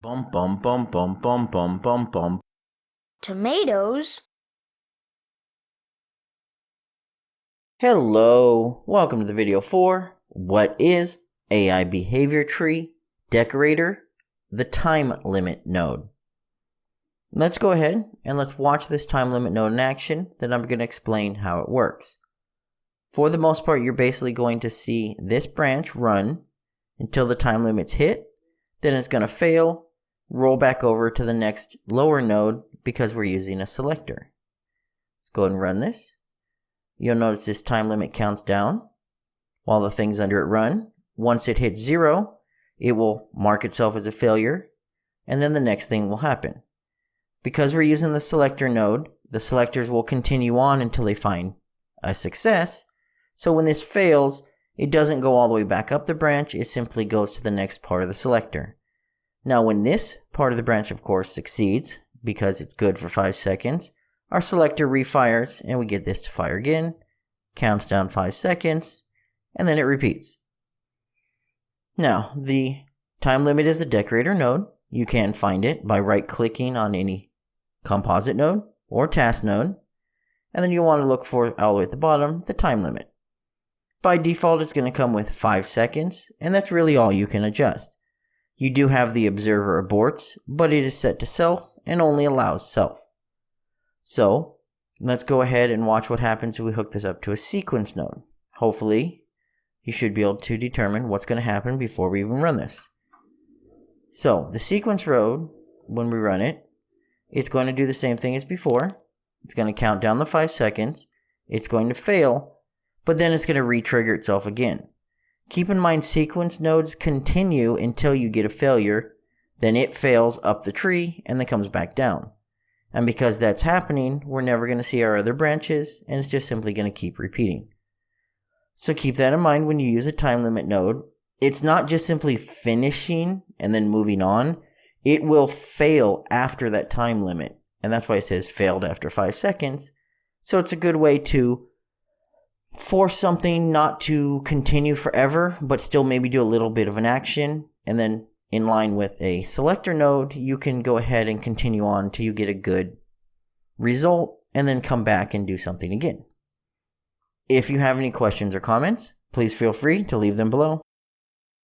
Bum bum bum bum bum bum bum bum. Tomatoes? Hello, welcome to the video for what is AI behavior tree, decorator, the time limit node. Let's go ahead and let's watch this time limit node in action, then I'm going to explain how it works. For the most part, you're basically going to see this branch run until the time limit's hit, then it's going to fail, roll back over to the next lower node because we're using a selector. Let's go ahead and run this. You'll notice this time limit counts down while the things under it run. Once it hits 0, it will mark itself as a failure, and then the next thing will happen. Because we're using the selector node, the selectors will continue on until they find a success. So when this fails, it doesn't go all the way back up the branch, it simply goes to the next part of the selector. Now when this part of the branch, of course, succeeds, because it's good for 5 seconds, our selector refires and we get this to fire again, counts down 5 seconds, and then it repeats. Now, the time limit is a decorator node. You can find it by right-clicking on any composite node or task node, and then you'll want to look for, all the way at the bottom, the time limit. By default, it's going to come with 5 seconds, and that's really all you can adjust. You do have the observer aborts, but it is set to self and only allows self. So, let's go ahead and watch what happens if we hook this up to a sequence node. Hopefully, you should be able to determine what's going to happen before we even run this. So, the sequence node, when we run it, it's going to do the same thing as before. It's going to count down the 5 seconds. It's going to fail, but then it's going to re-trigger itself again. Keep in mind, sequence nodes continue until you get a failure, then it fails up the tree and then comes back down. And because that's happening, we're never going to see our other branches, and it's just simply going to keep repeating. So keep that in mind when you use a time limit node. It's not just simply finishing and then moving on. It will fail after that time limit, and that's why it says failed after 5 seconds. So it's a good way to force something not to continue forever, but still maybe do a little bit of an action, and then in line with a selector node, you can go ahead and continue on till you get a good result, and then come back and do something again. If you have any questions or comments, please feel free to leave them below.